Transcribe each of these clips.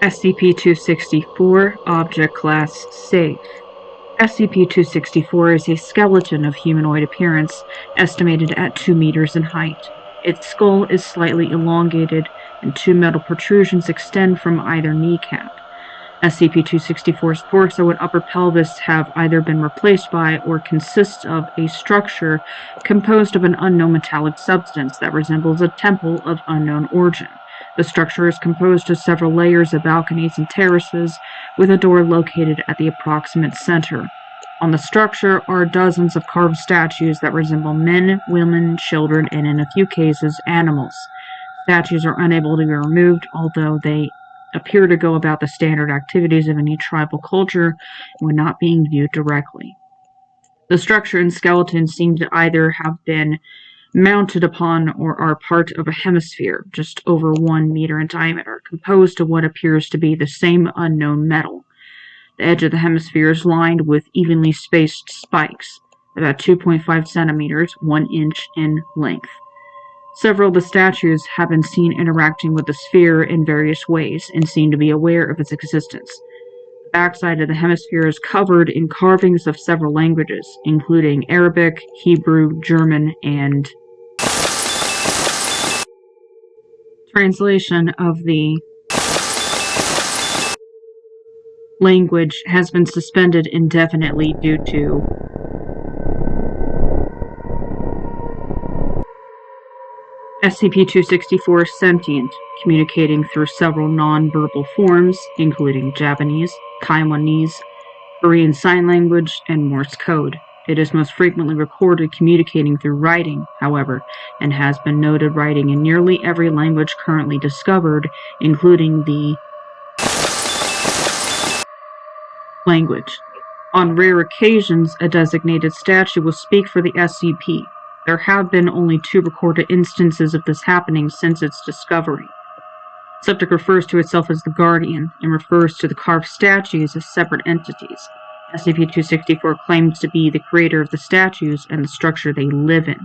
SCP-264 Object Class Safe. SCP-264 is a skeleton of humanoid appearance, estimated at 2 meters in height. Its skull is slightly elongated, and 2 metal protrusions extend from either kneecap. SCP-264's torso and upper pelvis have either been replaced by or consist of a structure composed of an unknown metallic substance that resembles a temple of unknown origin. The structure is composed of several layers of balconies and terraces, with a door located at the approximate center. On the structure are dozens of carved statues that resemble men, women, children, and in a few cases, animals. Statues are unable to be removed, although they appear to go about the standard activities of any tribal culture when not being viewed directly. The structure and skeleton seem to either have been mounted upon or are part of a hemisphere just over 1 meter in diameter, composed of what appears to be the same unknown metal. The edge of the hemisphere is lined with evenly spaced spikes, about 2.5 centimeters, 1 inch in length. Several of the statues have been seen interacting with the sphere in various ways and seem to be aware of its existence. The backside of the hemisphere is covered in carvings of several languages, including Arabic, Hebrew, German, and translation of the language has been suspended indefinitely due to SCP-264 sentient, communicating through several non-verbal forms, including Japanese, Taiwanese, Korean Sign Language, and Morse code. It is most frequently recorded communicating through writing, however, and has been noted writing in nearly every language currently discovered, including the language. On rare occasions, a designated statue will speak for the SCP. There have been only 2 recorded instances of this happening since its discovery. The subject refers to itself as the Guardian, and refers to the carved statues as separate entities. SCP-264 claims to be the creator of the statues and the structure they live in.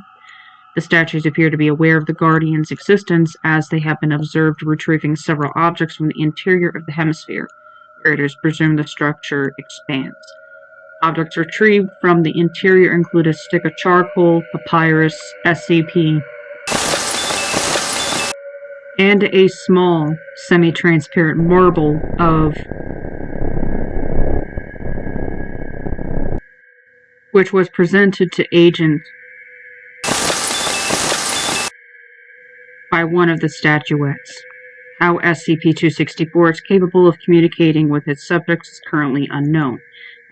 The statues appear to be aware of the Guardian's existence, as they have been observed retrieving several objects from the interior of the hemisphere, where it is presumed the structure expands. Objects retrieved from the interior include a stick of charcoal, papyrus, SCP, and a small, semi-transparent marble of which was presented to Agent by one of the statuettes. How SCP-264 is capable of communicating with its subjects is currently unknown,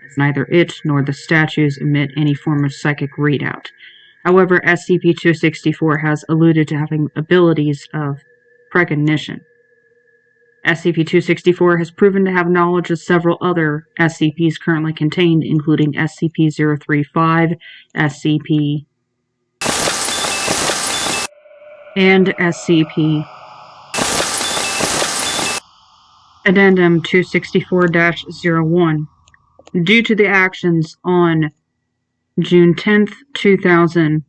as neither it nor the statues emit any form of psychic readout. However, SCP-264 has alluded to having abilities of precognition. SCP-264 has proven to have knowledge of several other SCPs currently contained, including SCP-035, SCP, and SCP. Addendum 264-01. Due to the actions on June 10th, 2000,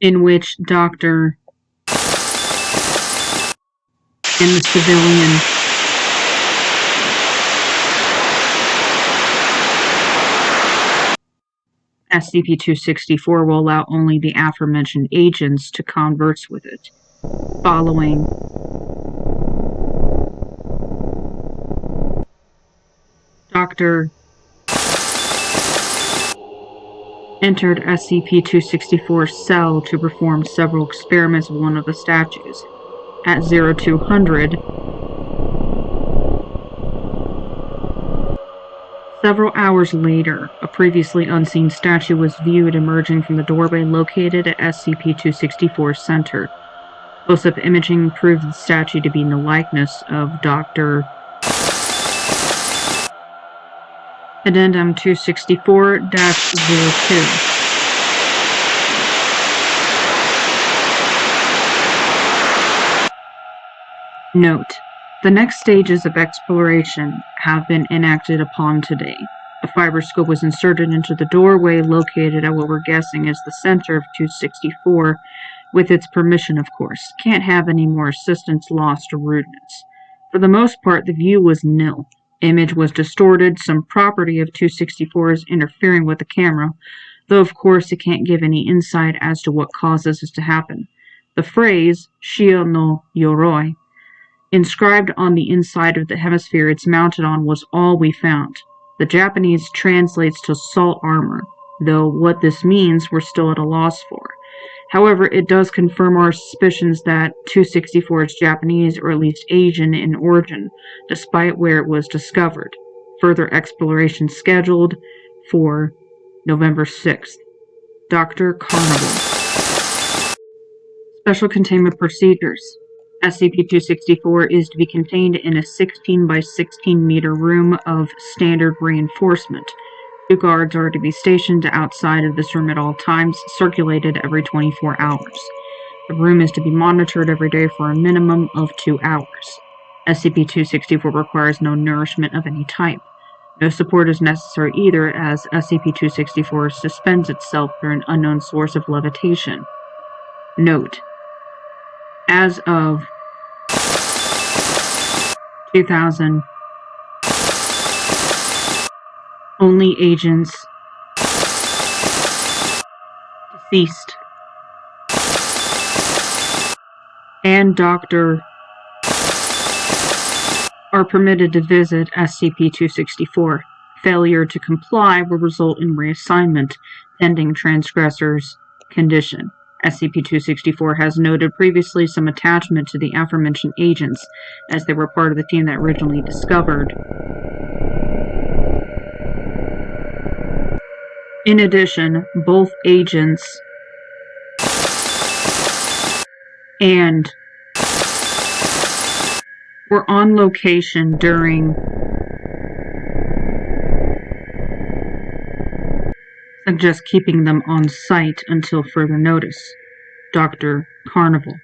in which Dr. and the civilian SCP-264 will allow only the aforementioned agents to converse with it. Following Dr. entered SCP-264's cell to perform several experiments with one of the statues. At 0200, several hours later, a previously unseen statue was viewed emerging from the doorway located at SCP-264's center. Close-up imaging proved the statue to be in the likeness of Dr. Addendum 264-02. Note: the next stages of exploration have been enacted upon today. A fiber scope was inserted into the doorway located at what we're guessing is the center of 264, With its permission, of course. Can't have any more assistance lost or rudeness. For the most part, the view was nil. Image was distorted, some property of 264 is interfering with the camera, though of course it can't give any insight as to what causes this to happen. The phrase, Shio no Yoroi, inscribed on the inside of the hemisphere it's mounted on was all we found. The Japanese translates to salt armor, though what this means we're still at a loss for. However, it does confirm our suspicions that 264 is Japanese or at least Asian in origin, despite where it was discovered. Further exploration scheduled for November 6th. Dr. Carnival. Special containment procedures. SCP-264 is to be contained in a 16 by 16 meter room of standard reinforcement. 2 guards are to be stationed outside of this room at all times, circulated every 24 hours. The room is to be monitored every day for a minimum of 2 hours. SCP-264 requires no nourishment of any type. No support is necessary either, as SCP-264 suspends itself through an unknown source of levitation. Note: as of 2000, only agents deceased and Dr. are permitted to visit SCP-264. Failure to comply will result in reassignment, pending transgressor's condition. SCP-264 has noted previously some attachment to the aforementioned agents, as they were part of the team that originally discovered. In addition, both agents and were on location during suggest keeping them on site until further notice. Dr. Carnival.